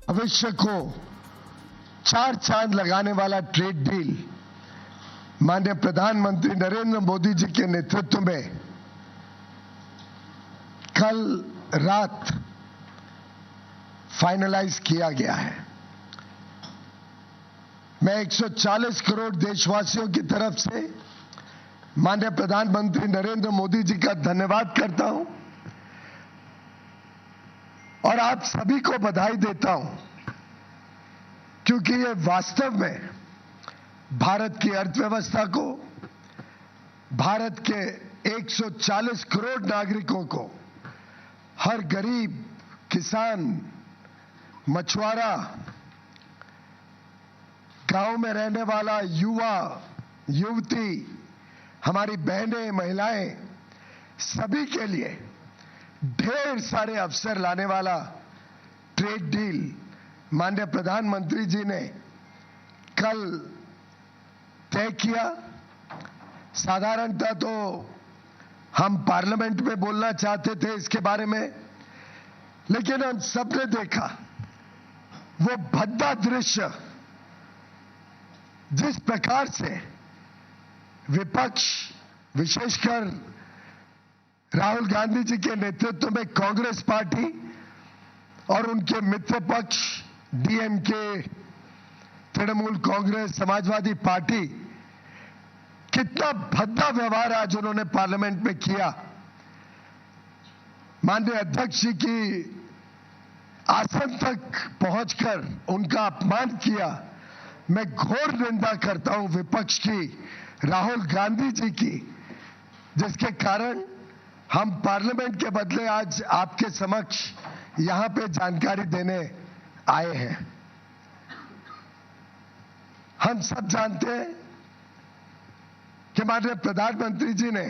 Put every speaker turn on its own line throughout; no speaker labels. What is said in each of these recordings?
भविष्य को चार चांद लगाने वाला ट्रेड डील माननीय प्रधानमंत्री नरेंद्र मोदी जी के नेतृत्व में कल रात फाइनलाइज किया गया है। मैं 140 करोड़ देशवासियों की तरफ से माननीय प्रधानमंत्री नरेंद्र मोदी जी का धन्यवाद करता हूं और आप सभी को बधाई देता हूं, क्योंकि ये वास्तव में भारत की अर्थव्यवस्था को, भारत के 140 करोड़ नागरिकों को, हर गरीब, किसान, मछुआरा, गांव में रहने वाला युवा, युवती, हमारी बहनें, महिलाएं, सभी के लिए ढेर सारे अवसर लाने वाला ट्रेड डील माननीय प्रधानमंत्री जी ने कल तय किया। साधारणतः तो हम पार्लियामेंट में बोलना चाहते थे इसके बारे में, लेकिन हम सबने देखा वो भद्दा दृश्य, जिस प्रकार से विपक्ष, विशेषकर राहुल गांधी जी के नेतृत्व में कांग्रेस पार्टी और उनके मित्र पक्ष डीएमके, तृणमूल कांग्रेस, समाजवादी पार्टी, कितना भद्दा व्यवहार आज उन्होंने पार्लियामेंट में किया। माननीय अध्यक्ष जी की आसन तक पहुंचकर उनका अपमान किया। मैं घोर निंदा करता हूं विपक्ष की, राहुल गांधी जी की, जिसके कारण हम पार्लियामेंट के बदले आज आपके समक्ष यहां पे जानकारी देने आए हैं। हम सब जानते हैं कि माननीय प्रधानमंत्री जी ने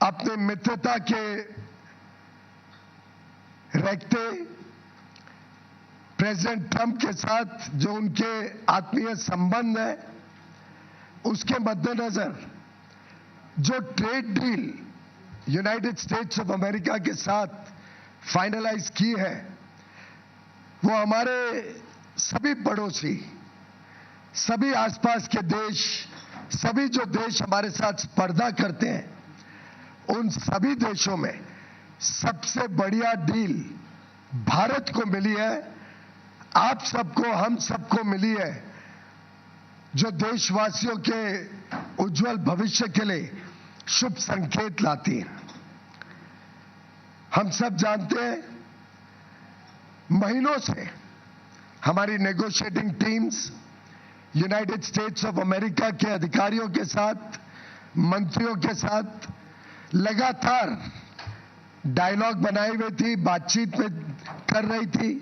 अपने मित्रता के रखते प्रेसिडेंट ट्रंप के साथ जो उनके आत्मीय संबंध है, उसके मद्देनजर जो trade deal United states of America के साथ फाइनलाइज की है, वो हमारे सभी पड़ोसी, सभी आसपास के देश, सभी जो देश हमारे साथ स्पर्धा करते हैं, उन सभी देशों में सबसे बढ़िया डील भारत को मिली है। आप सबको, हम सबको मिली है, जो देशवासियों के उज्जवल भविष्य के लिए शुभ संकेत लाती है। हम सब जानते हैं महीनों से हमारी negotiating teams United states of America के अधिकारियों के साथ, मंत्रियों के साथ लगातार डायलॉग बनाई हुई थी, बातचीत में कर रही थी।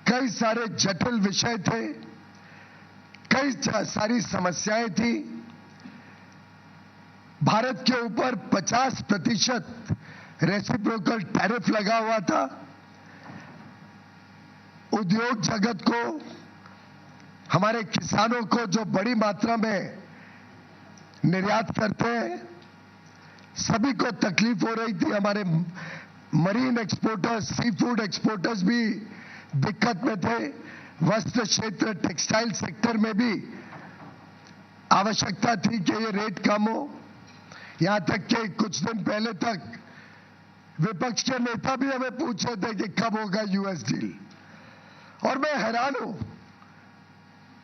कई सारे जटिल विषय थे, कई सारी समस्याएं थी। भारत के ऊपर 50% रेसिप्रोकल टैरिफ लगा हुआ था। उद्योग जगत को, हमारे किसानों को जो बड़ी मात्रा में निर्यात करते हैं, सभी को तकलीफ हो रही थी। हमारे marine exporters, sea food exporters भी दिक्कत में थे। वस्त्र क्षेत्र, टेक्सटाइल सेक्टर में भी आवश्यकता थी कि ये रेट कम हो। यहां तक कि कुछ दिन पहले तक विपक्ष के नेता भी हमें पूछ रहे थे कि कब होगा यूएस डील। और मैं हैरान हूं,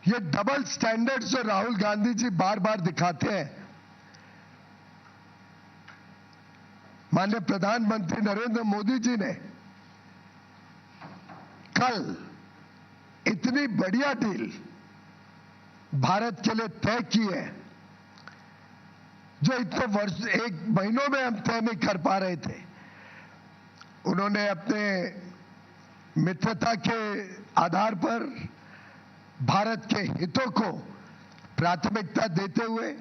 ये डबल स्टैंडर्ड जो राहुल गांधी जी बार बार दिखाते हैं। माननीय प्रधानमंत्री नरेंद्र मोदी जी ने कल इतनी बढ़िया डील भारत के लिए तय की है, जो इतने वर्ष, एक महीनों में हम तय नहीं कर पा रहे थे। उन्होंने अपने मित्रता के आधार पर भारत के हितों को प्राथमिकता देते हुए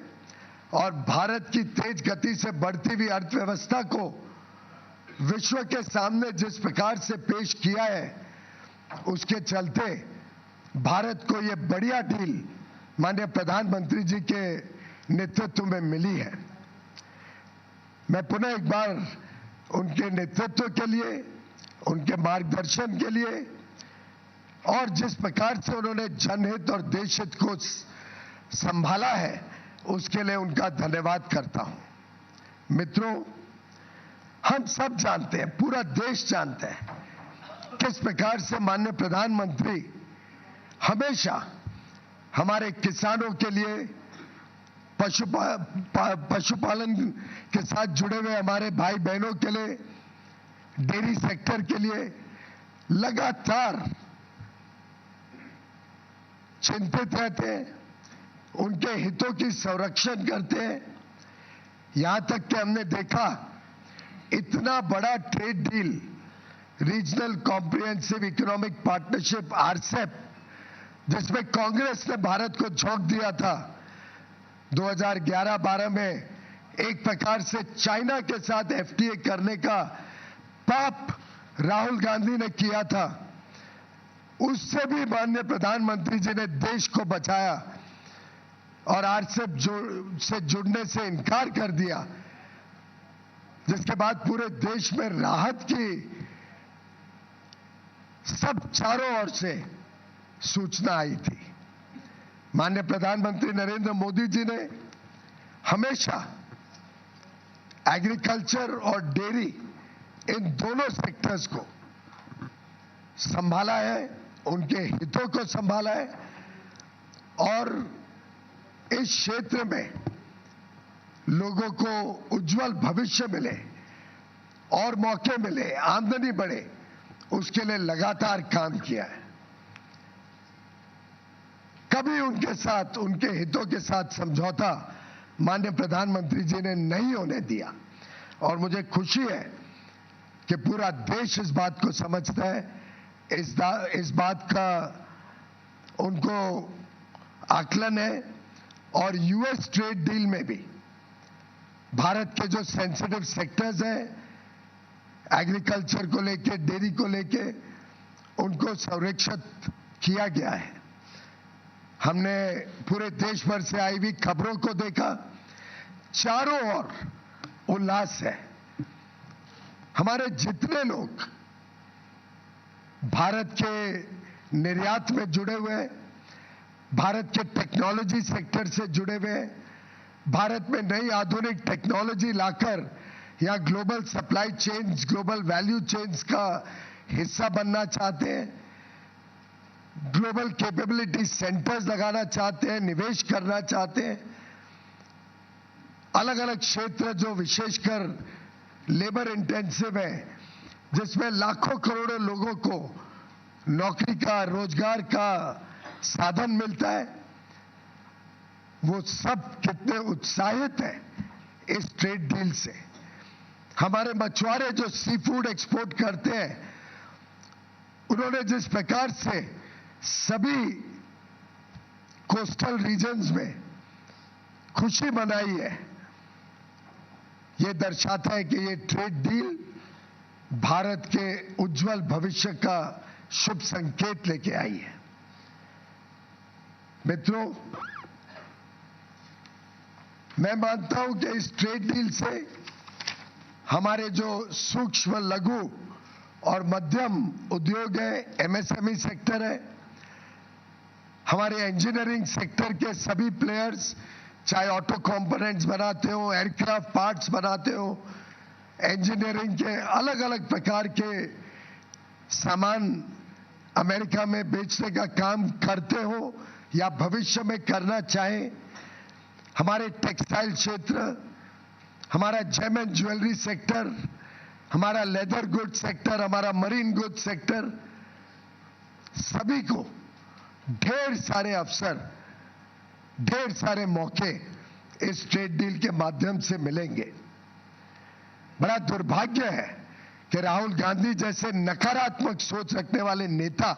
और भारत की तेज गति से बढ़ती हुई अर्थव्यवस्था को विश्व के सामने जिस प्रकार से पेश किया है, उसके चलते भारत को ये बढ़िया डील माननीय प्रधानमंत्री जी के नेतृत्व में मिली है। मैं पुनः एक बार उनके नेतृत्व के लिए, उनके मार्गदर्शन के लिए और जिस प्रकार से उन्होंने जनहित और देशहित को संभाला है उसके लिए उनका धन्यवाद करता हूं। मित्रों, हम सब जानते हैं, पूरा देश जानता है किस प्रकार से माननीय प्रधानमंत्री हमेशा हमारे किसानों के लिए, पशुपालन के साथ जुड़े हुए हमारे भाई बहनों के लिए, डेयरी सेक्टर के लिए लगातार चिंतित रहते हैं, उनके हितों की संरक्षण करते हैं। यहां तक कि हमने देखा इतना बड़ा trade deal, regional comprehensive economic partnership RCEP, जिसमें कांग्रेस ने भारत को झोंक दिया था 2011-12 में, एक प्रकार से चाइना के साथ एफटीए करने का पाप राहुल गांधी ने किया था। उससे भी माननीय प्रधानमंत्री जी ने देश को बचाया और आरसेप से जुड़ने से इनकार कर दिया, जिसके बाद पूरे देश में राहत की सब चारों ओर से सूचना आई थी। माननीय प्रधानमंत्री नरेंद्र मोदी जी ने हमेशा एग्रीकल्चर और डेयरी, इन दोनों सेक्टर्स को संभाला है, उनके हितों को संभाला है और इस क्षेत्र में लोगों को उज्जवल भविष्य मिले और मौके मिले, आमदनी बढ़े, उसके लिए लगातार काम किया है। कभी उनके साथ, उनके हितों के साथ समझौता माननीय प्रधानमंत्री जी ने नहीं होने दिया और मुझे खुशी है कि पूरा देश इस बात को समझता है, इस बात का उनको आकलन है और यूएस ट्रेड डील में भी भारत के जो सेंसिटिव सेक्टर्स हैं, एग्रीकल्चर को लेके, डेयरी को लेके, उनको संरक्षित किया गया है। हमने पूरे देश भर से आई हुई खबरों को देखा, चारों ओर उल्लास है। हमारे जितने लोग भारत के निर्यात में जुड़े हुए हैं, भारत के टेक्नोलॉजी सेक्टर से जुड़े हुए हैं, भारत में नई आधुनिक टेक्नोलॉजी लाकर या global supply chains, global value chains का हिस्सा बनना चाहते हैं, ग्लोबल कैपेबिलिटी सेंटर्स लगाना चाहते हैं, निवेश करना चाहते हैं। अलग अलग क्षेत्र जो विशेषकर लेबर इंटेंसिव है, जिसमें लाखों करोड़ों लोगों को नौकरी का, रोजगार का साधन मिलता है, वो सब कितने उत्साहित हैं इस ट्रेड डील से। हमारे मछुआरे जो सी फूड एक्सपोर्ट करते हैं, उन्होंने जिस प्रकार से सभी कोस्टल रीजन्स में खुशी मनाई है, ये दर्शाता है कि ये ट्रेड डील भारत के उज्जवल भविष्य का शुभ संकेत लेके आई है। मित्रों, मैं मानता हूं कि इस ट्रेड डील से हमारे जो सूक्ष्म, लघु और मध्यम उद्योग है, एमएसएमई सेक्टर है, हमारे इंजीनियरिंग सेक्टर के सभी प्लेयर्स, चाहे ऑटो कंपोनेंट्स बनाते हो, एयरक्राफ्ट पार्ट्स बनाते हो, इंजीनियरिंग के अलग अलग प्रकार के सामान अमेरिका में बेचने का काम करते हो या भविष्य में करना चाहें, हमारे टेक्सटाइल क्षेत्र, हमारा जेम एंड ज्वेलरी सेक्टर, हमारा लेदर गुड सेक्टर, हमारा मरीन गुड सेक्टर, सभी को ढेर सारे अवसर, ढेर सारे मौके इस ट्रेड डील के माध्यम से मिलेंगे। बड़ा दुर्भाग्य है कि राहुल गांधी जैसे नकारात्मक सोच रखने वाले नेता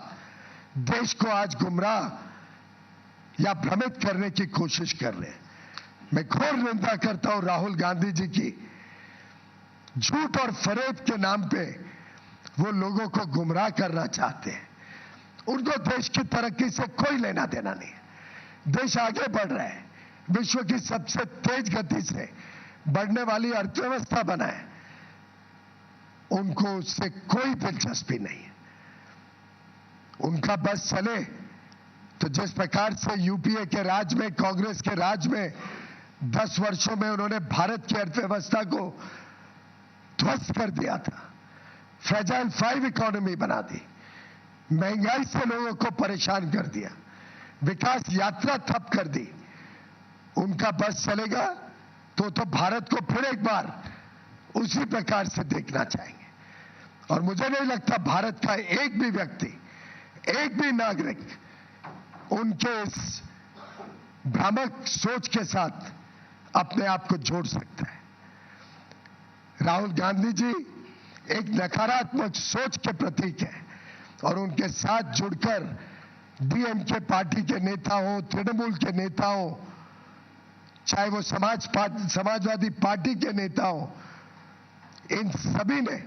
देश को आज गुमराह या भ्रमित करने की कोशिश कर रहे हैं। मैं घोर निंदा करता हूं राहुल गांधी जी की। झूठ और फरेब के नाम पे वो लोगों को गुमराह करना चाहते हैं। उनको देश की तरक्की से कोई लेना देना नहीं है। देश आगे बढ़ रहा है, विश्व की सबसे तेज गति से बढ़ने वाली अर्थव्यवस्था बना है। उनको उससे कोई दिलचस्पी नहीं है। उनका बस चले तो जिस प्रकार से यूपीए के राज में, कांग्रेस के राज में 10 वर्षों में उन्होंने भारत की अर्थव्यवस्था को ध्वस्त कर दिया था, फ्रेजाइल 5 इकोनॉमी बना दी, महंगाई से लोगों को परेशान कर दिया, विकास यात्रा ठप कर दी। उनका बस चलेगा तो भारत को फिर एक बार उसी प्रकार से देखना चाहेंगे। और मुझे नहीं लगता भारत का एक भी व्यक्ति, एक भी नागरिक उनके इस भ्रामक सोच के साथ अपने आप को जोड़ सकता है। राहुल गांधी जी एक नकारात्मक सोच के प्रतीक है और उनके साथ जुड़कर डीएमके पार्टी के नेता हो, तृणमूल के नेता हो, चाहे वो समाजवादी पार्टी के नेता हो, इन सभी ने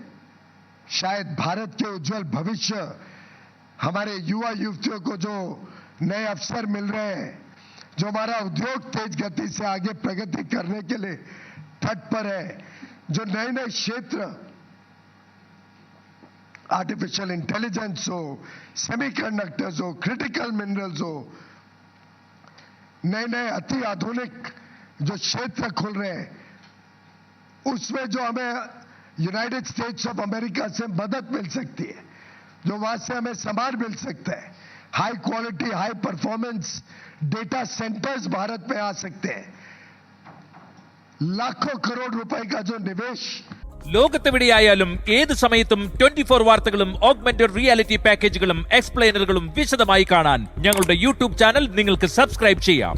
शायद भारत के उज्जवल भविष्य, हमारे युवा युवतियों को जो नए अवसर मिल रहे हैं, जो हमारा उद्योग तेज गति से आगे प्रगति करने के लिए तत्पर है, जो नए नए क्षेत्र, आर्टिफिशियल इंटेलिजेंस हो, सेमीकंडक्टर्स हो, क्रिटिकल मिनरल्स हो, नए नए अति आधुनिक जो क्षेत्र खुल रहे हैं, उसमें जो हमें यूनाइटेड स्टेट्स ऑफ अमेरिका से मदद मिल सकती है, जो वहां से हमें सामान मिल सकता है, high quality, high performance data centres Bharat में आ सकते हैं, लाखों करोड़ रुपए का जो निवेश
ലോകത്തെവിടെയായാലും ഏത് സമയത്തും 24 വാർത്തകളും ഓഗ്മെന്റഡ് റിയാലിറ്റി പാക്കേജുകളും എക്സ്പ്ലെയിനറുകളും വിശദമായി കാണാൻ ഞങ്ങളുടെ യൂട്യൂബ് ചാനൽ നിങ്ങൾക്ക് സബ്സ്ക്രൈബ് ചെയ്യാം.